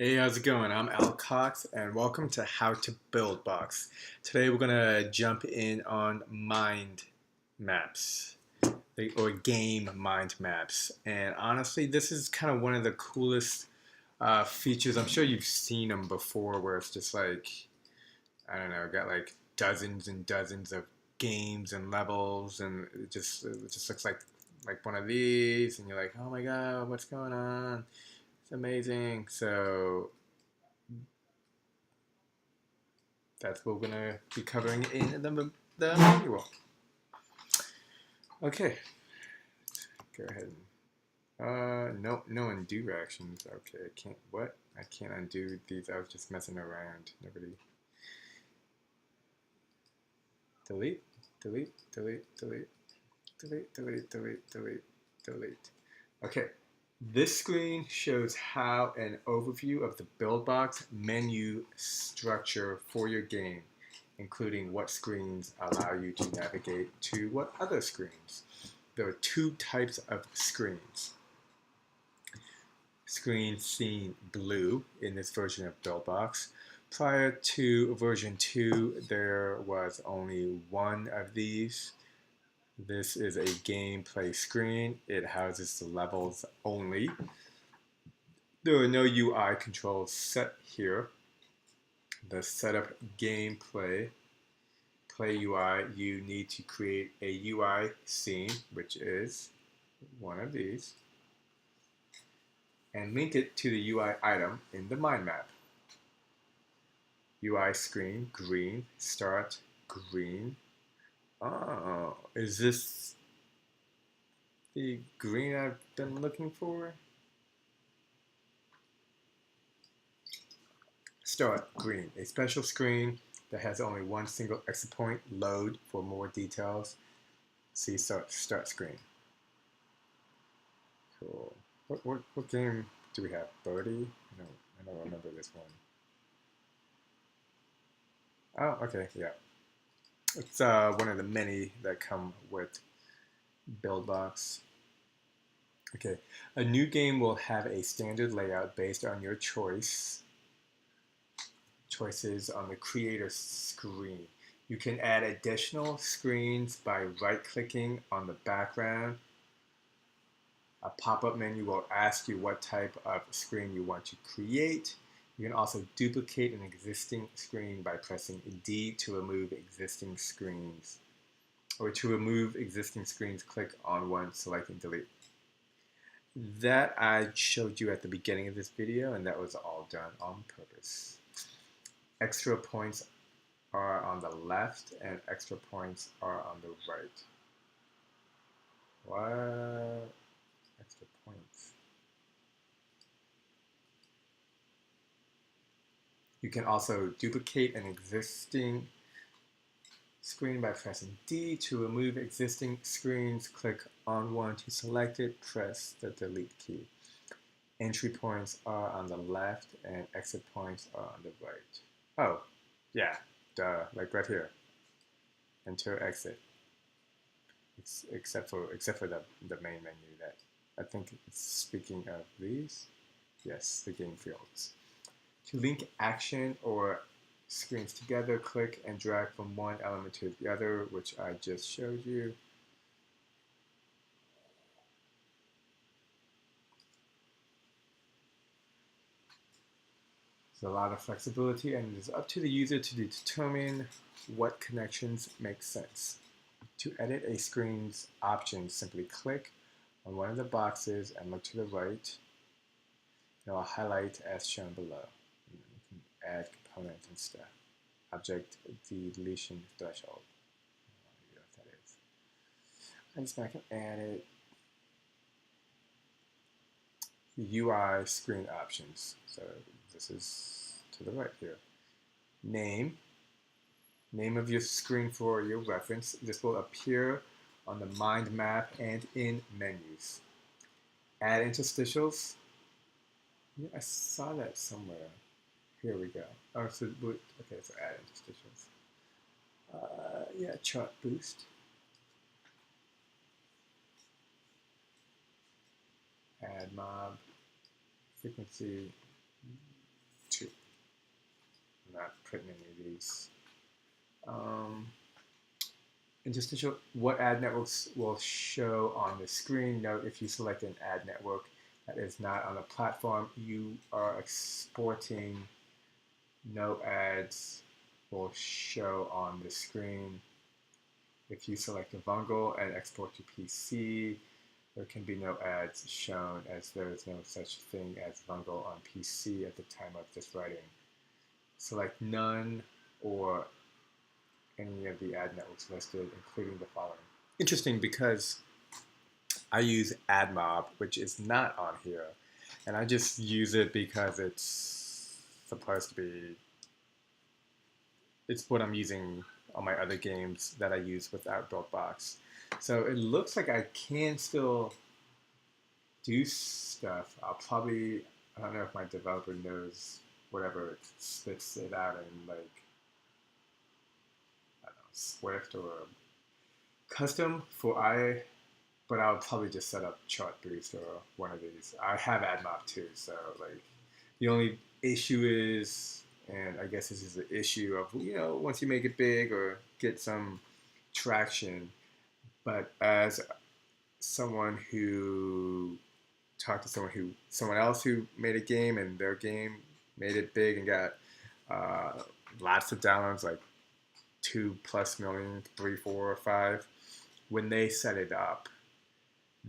Hey, how's it going? I'm Al Cox, and welcome to How to Buildbox. Today we're gonna jump in on mind maps, or game mind maps. And honestly, this is kind of one of the coolest features. I'm sure you've seen them before, where it's just like, I don't know, got like dozens and dozens of games and levels, and it just looks like one of these, and you're like, oh my god, what's going on? It's amazing. So that's what we're going to be covering in the manual. Okay, go ahead. No undo actions. Okay, I can't. What? I can't undo these. I was just messing around. Nobody. Delete, delete, delete, delete, delete, delete, delete, delete, delete. Okay. This screen shows how an overview of the Buildbox menu structure for your game, including what screens allow you to navigate to what other screens. There are two types of screens. Screen seen blue in this version of Buildbox. Prior to version 2, there was only one of these. This is a gameplay screen. It houses the levels only. There are no UI controls set here. The setup gameplay play UI, you need to create a UI scene, which is one of these, and link it to the UI item in the mind map. UI screen, green, start, green. Oh, is this the green I've been looking for? Start, green, a special screen that has only one single exit point. Load for more details. See start screen. Cool. What game do we have? Birdie? No, I don't remember this one. Oh, okay, yeah. It's one of the many that come with Buildbox. Okay, a new game will have a standard layout based on your choices on the creator screen. You can add additional screens by right-clicking on the background. A pop-up menu will ask you what type of screen you want to create. You can also duplicate an existing screen by pressing D to remove existing screens. Or to remove existing screens, click on one, select and delete. That I showed you at the beginning of this video, and that was all done on purpose. Extra points are on the left, and extra points are on the right. What? Extra points. You can also duplicate an existing screen by pressing D. To remove existing screens, click on one to select it, press the delete key. Entry points are on the left and exit points are on the right. Oh, yeah, duh, like right here. Enter, exit. Except for the main menu that I think it's speaking of these. Yes, the game fields. To link action or screens together, click and drag from one element to the other, which I just showed you. There's a lot of flexibility, and it is up to the user to determine what connections make sense. To edit a screen's options, simply click on one of the boxes and look to the right. It will highlight as shown below. You can add components and stuff. Object deletion threshold. I don't know what that is. I'm just going to add it. UI screen options. So this is to the right here. Name of your screen for your reference. This will appear on the mind map and in menus. Add interstitials. Yeah, I saw that somewhere. Here we go. Oh, so okay, so add interstitials. Yeah, chart boost. Add mob frequency. 2. I'm not putting any of these. Interstitial, what ad networks will show on the screen? Note, if you select an ad network that is not on a platform you are exporting, no ads will show on the screen. If you select a Vungle and export to PC, there can be no ads shown as there is no such thing as Vungle on PC at the time of this writing. Select none or any of the ad networks listed, including the following. Interesting, because I use AdMob, which is not on here, and I just use it because it's supposed to be, it's what I'm using on my other games that I use without Buildbox. So it looks like I can still do stuff. I'll probably, I don't know if my developer knows whatever it spits it out in, like, I don't know, Swift or custom for but I'll probably just set up Chartboost or one of these. I have AdMob too, so like the only issue is, and I guess this is the issue of, once you make it big or get some traction, but as someone who talked to someone else who made a game and their game made it big and got lots of downloads, like 2+ million, 3, 4, or 5, when they set it up,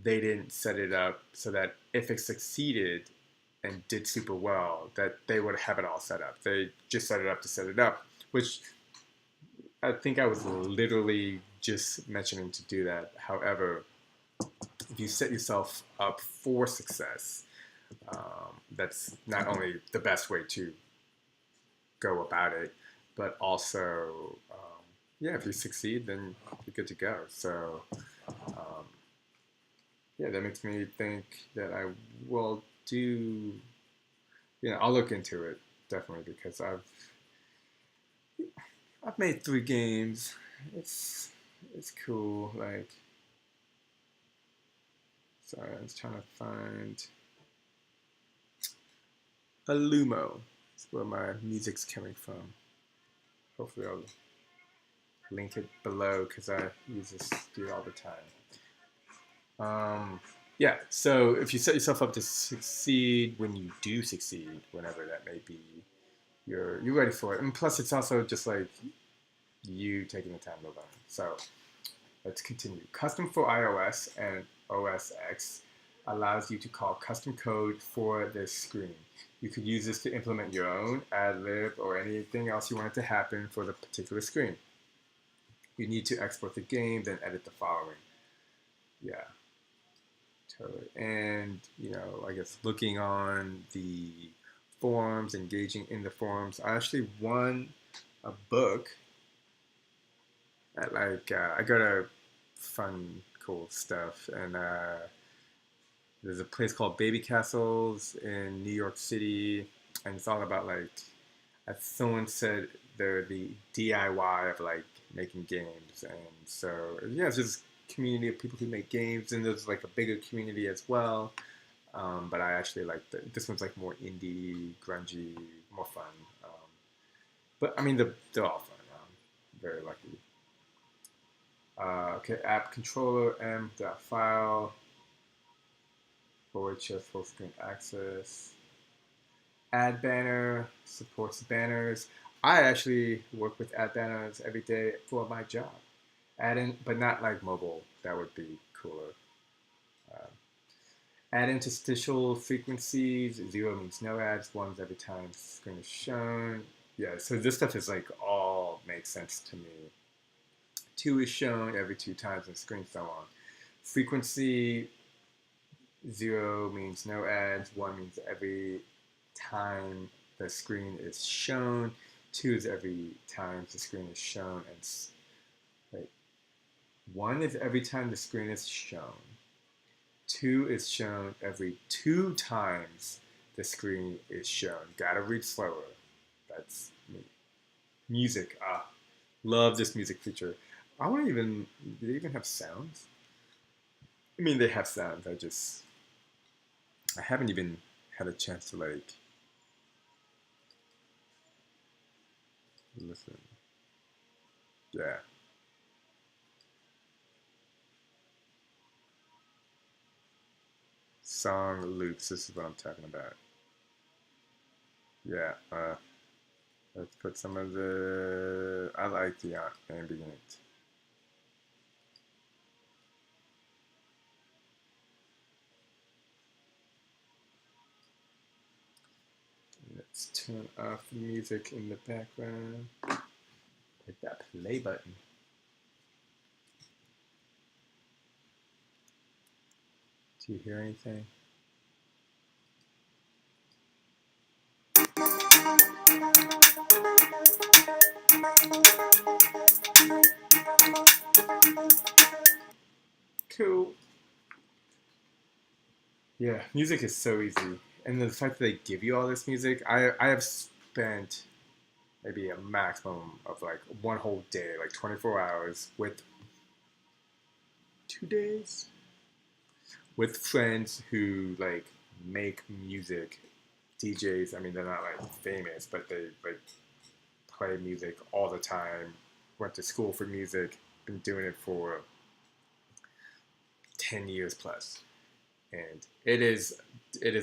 they didn't set it up so that if it succeeded and did super well, that they would have it all set up. They just set it up to set it up, which I think I was literally just mentioning to do that. However, if you set yourself up for success, that's not only the best way to go about it, but also, if you succeed, then you're good to go. So, that makes me think that I will do, I'll look into it, definitely, because I've made 3 games. It's cool. Like, sorry, I was trying to find a Lumo. That's where my music's coming from. Hopefully I'll link it below because I use this dude all the time. So if you set yourself up to succeed, when you do succeed, whenever that may be, you're ready for it. And plus, it's also just like you taking the time to learn. So let's continue. Custom for iOS and OS X allows you to call custom code for this screen. You could use this to implement your own ad-lib or anything else you want it to happen for the particular screen. You need to export the game, then edit the following. Yeah. And, I guess looking on the forums, engaging in the forums, I actually won a book at I go to fun, cool stuff, and there's a place called Baby Castles in New York City, and it's all about as someone said, they're the DIY of making games, and so it's just community of people who make games, and there's a bigger community as well. But I actually like this one's more indie, grungy, more fun. But I mean, they're all fun. I'm very lucky. Okay, app controller m.file /, full screen access. Ad banner supports banners. I actually work with ad banners every day for my job. But not mobile. That would be cooler. Add interstitial frequencies. 0 means no ads. 1's every time screen is shown. Yeah, so this stuff is all makes sense to me. 2 is shown every 2 times on screen, so on. Frequency. 0 means no ads. 1 means every time the screen is shown. 2 is every time the screen is shown, and 1 is every time the screen is shown. 2 is shown every 2 times the screen is shown. Gotta read slower. That's me. Music. Love this music feature. Do they even have sounds? I mean, they have sounds. I haven't even had a chance to Listen. Yeah. Song loops. This is what I'm talking about. Yeah. Let's put some of the. I like the ambient. Let's turn off the music in the background. Hit that play button. Do you hear anything? Cool. Yeah, music is so easy. And the fact that they give you all this music, I have spent maybe a maximum of like one whole day, like 24 hours with 2 days with friends who like make music. DJs, I mean, they're not like famous, but they like play music all the time. Went to school for music, been doing it for 10 years plus. And it is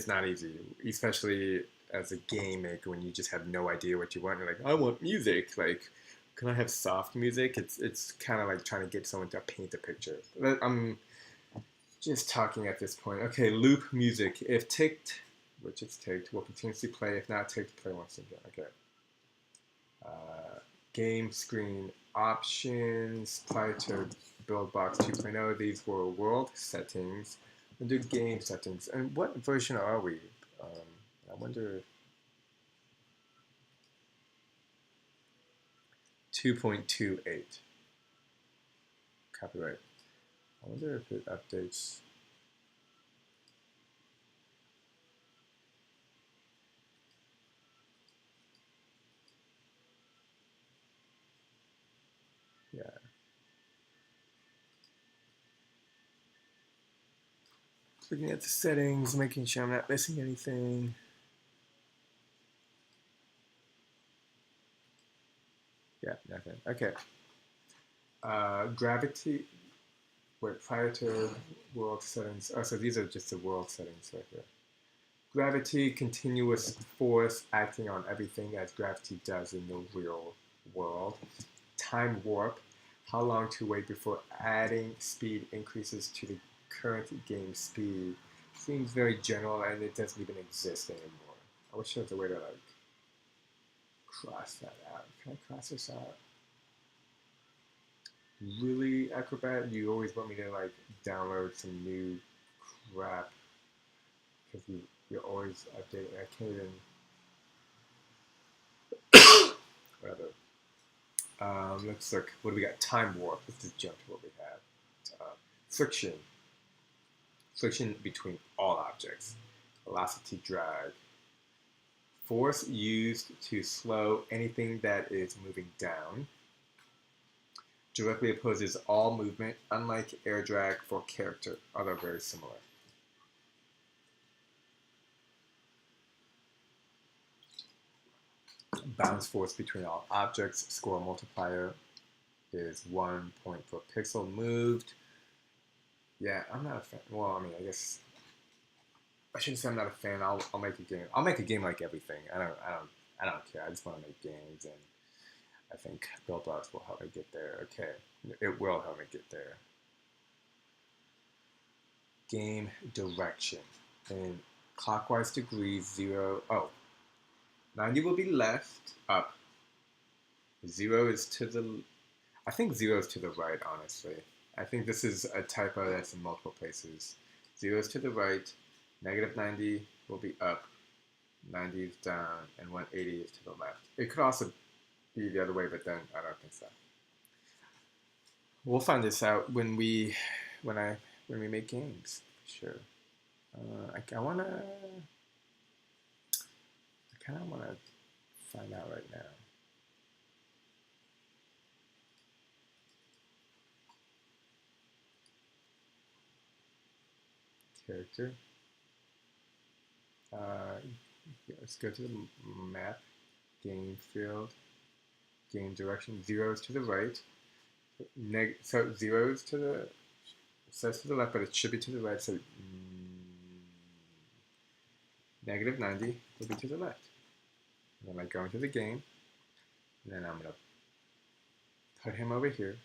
not easy, especially as a game maker when you just have no idea what you want. You're like, I want music. Like, can I have soft music? It's kind of like trying to get someone to paint a picture. I'm just talking at this point. Okay, loop music. If ticked, which it's ticked, will continuously play. If not ticked, play once again. Okay. Game screen options. Prior to Buildbox 2.0, these were world settings. Under game settings. And what version are we? I wonder. 2.28. Copyright. I wonder if it updates. Yeah. Looking at the settings, making sure I'm not missing anything. Yeah, nothing. Okay. Gravity. Wait, prior to world settings. Oh, so these are just the world settings right here. Gravity, continuous force acting on everything as gravity does in the real world. Time warp, how long to wait before adding speed increases to the current game speed. Seems very general and it doesn't even exist anymore. I wish there was a way to like cross that out. Can I cross this out? Really, Acrobat? You always want me to like download some new crap because you're always updating. I can't even. Rather. Let's look. What do we got? Time warp. Let's just jump to what we have. Friction. Friction between all objects. Velocity drag. Force used to slow anything that is moving down. Directly opposes all movement, unlike air drag for character, although very similar. Bounce force between all objects. Score multiplier is 1 point per pixel moved. Yeah, I'm not a fan. Well, I mean, I guess I shouldn't say I'm not a fan. I'll make a game. I'll make a game like everything. I don't care. I just want to make games, and I think Buildbox will help me get there. Okay, it will help me get there. Game direction in clockwise degrees 0. Oh, 90 will be left up. 0 is to the. I think 0 is to the right. Honestly, I think this is a typo that's in multiple places. 0 is to the right. Negative 90 will be up. 90 is down, and 180 is to the left. It could also be the other way, but then I don't think so. We'll find this out when we make games. Sure. I kind of wanna find out right now. Character. Yeah, let's go to the map game field. game direction. 0 is to the right. So 0 is to the, it says to the left, but it should be to the right. So negative 90 will be to the left. And then I go into the game, and then I'm going to put him over here,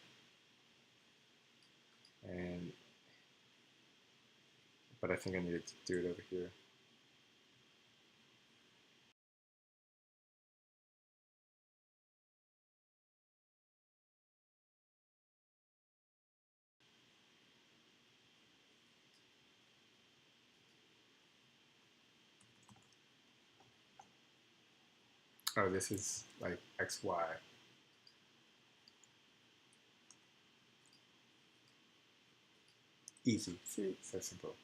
and but I think I needed to do it over here. Oh, this is like XY. Easy. See, so simple.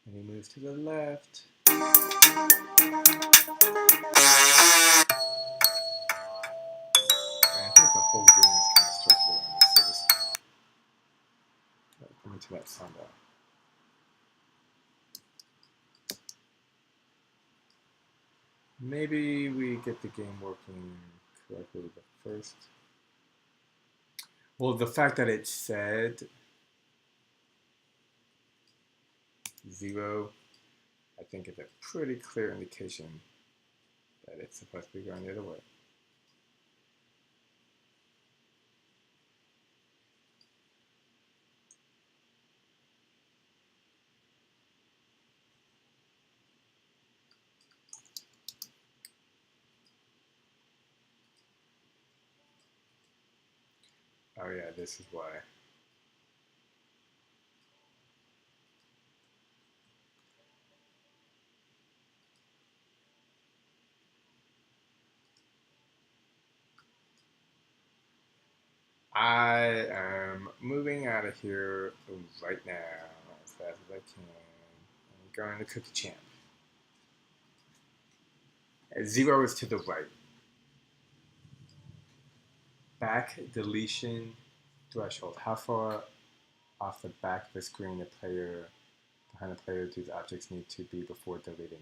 And he moves to the left. I think the whole game is kind of structured around this. So just put me to that sound out. Maybe we get the game working correctly, but first. Well, the fact that it said 0, I think is a pretty clear indication that it's supposed to be going the other way. Oh yeah, this is why. I am moving out of here right now as fast as I can. I'm going to Cookie Champ. 0 is to the right. Back deletion threshold. How far off the back of the screen behind the player do the objects need to be before deleting?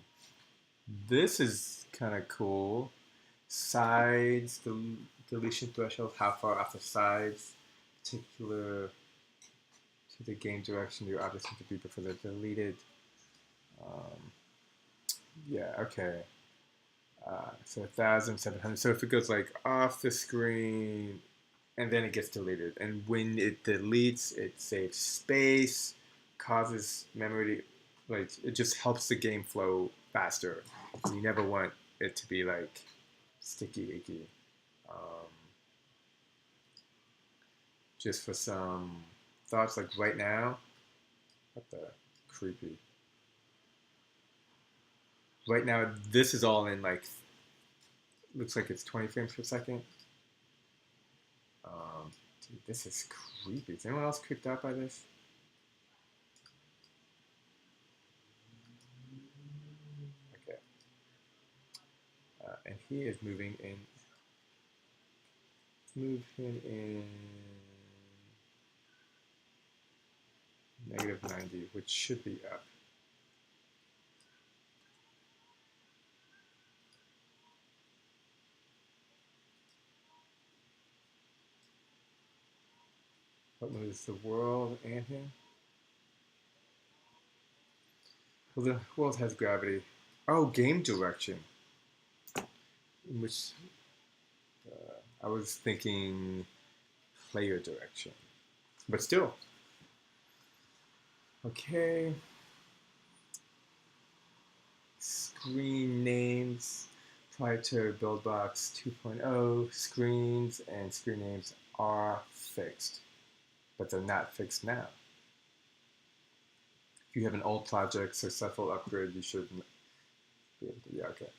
This is kind of cool. Sides, deletion threshold. How far off the sides, particular to the game direction your objects need to be before they're deleted. Yeah, okay. So 1,700. So if it goes like off the screen and then it gets deleted, and when it deletes, it saves space, causes memory, like it just helps the game flow faster. You never want it to be like sticky icky. Um, just for some thoughts, like right now, what the creepy. Right now, this is all in like, looks like it's 20 frames per second. Dude, this is creepy. Is anyone else creeped out by this? Okay. And he is moving in. Move him in negative 90, which should be up. What moves the world and him? Well, the world has gravity. Oh, game direction. Which I was thinking player direction. But still. Okay. Screen names. Prior to Buildbox 2.0, screens and screen names are fixed, but they're not fixed now. If you have an old project, successful upgrade, you should be able to, yeah, okay.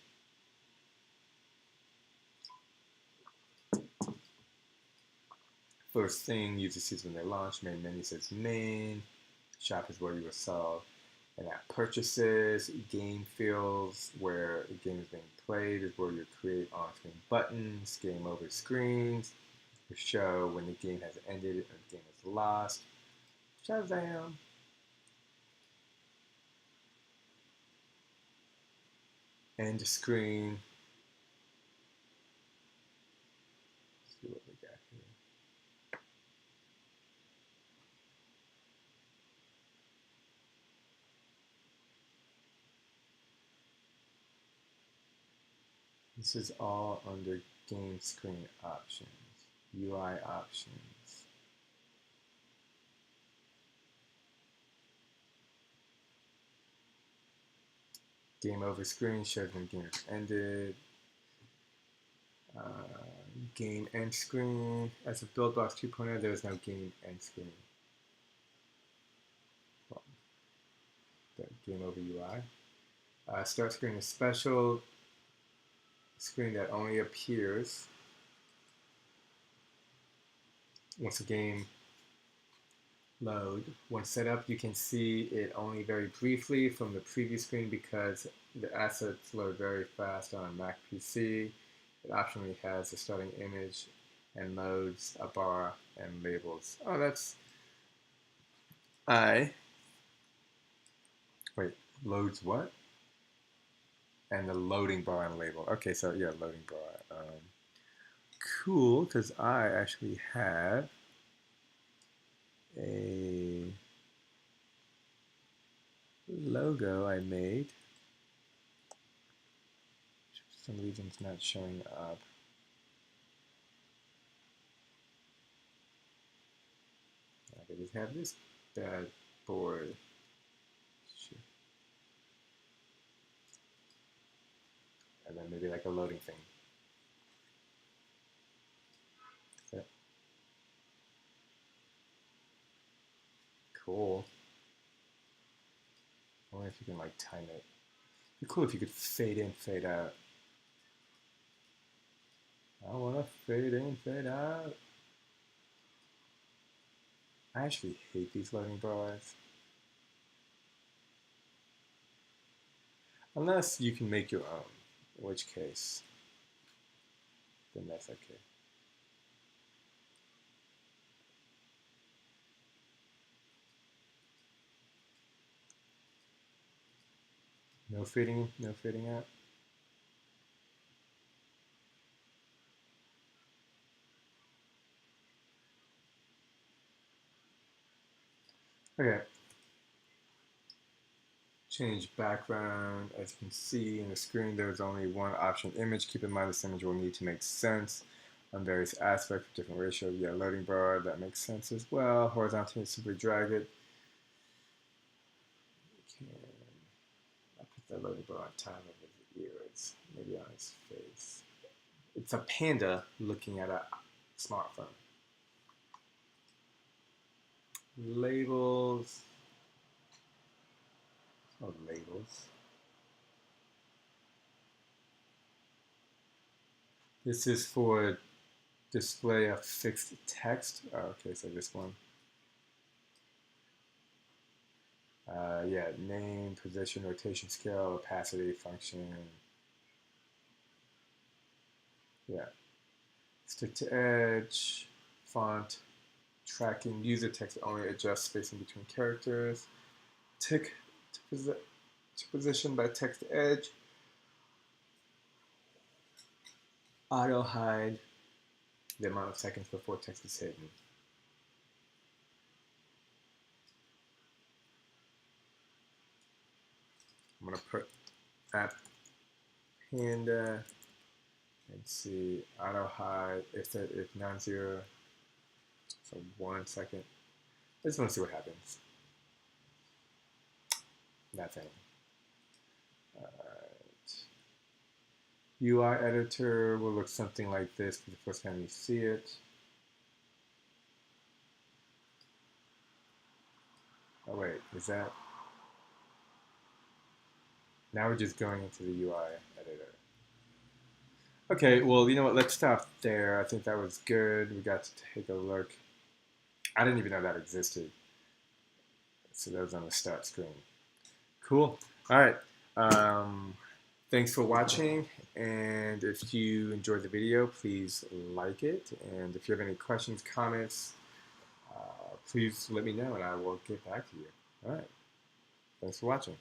First thing user sees when they launch, main menu says main, shop is where you will sell in-app purchases, game fields where the game is being played is where you create on-screen buttons, game over screens, will show when the game has ended and the game is lost. Shazam! End screen. This is all under game screen options, UI options. Game over screen shows when game is ended. Game end screen. As of Buildbox 2.0, there is no game end screen. Well, the game over UI. Start screen is special screen that only appears once the game load. Once set up, you can see it only very briefly from the previous screen because the assets load very fast on a Mac PC. It optionally has a starting image and loads a bar and labels. Oh, that's wait, loads what? And the loading bar and label. Okay, so yeah, loading bar. Cool, because I actually have a logo I made. For some reason it's not showing up. I just have this bad board. And then maybe like a loading thing. Okay. Cool. I wonder if you can like time it. It'd be cool if you could fade in, fade out. I want to fade in, fade out. I actually hate these loading bars. Unless you can make your own, in which case, then that's okay. No fading in, no fading out. Okay. Change background. As you can see in the screen, there's only one option image. Keep in mind this image will need to make sense on various aspects of different ratios. Yeah, loading bar, that makes sense as well. Horizontally, simply drag it. I'll put that loading bar on top of his ears, maybe on his face. It's a panda looking at a smartphone. Labels. Oh, labels. This is for display of fixed text. Oh, okay, so this one. Yeah, name, position, rotation, scale, opacity, function. Yeah. Stick to edge, font, tracking, user text only adjust spacing between characters. Tick to position by text edge. Auto hide the amount of seconds before text is hidden. I'm going to put app panda and see auto hide if non-zero, so 1 second. I just want to see what happens. Nothing. UI editor will look something like this for the first time you see it. Oh wait, is that? Now we're just going into the UI editor. Okay, well, you know what, let's stop there. I think that was good. We got to take a look. I didn't even know that existed. So that was on the start screen. Cool. All right. Thanks for watching. And if you enjoyed the video, please like it. And if you have any questions, comments, please let me know and I will get back to you. All right. Thanks for watching.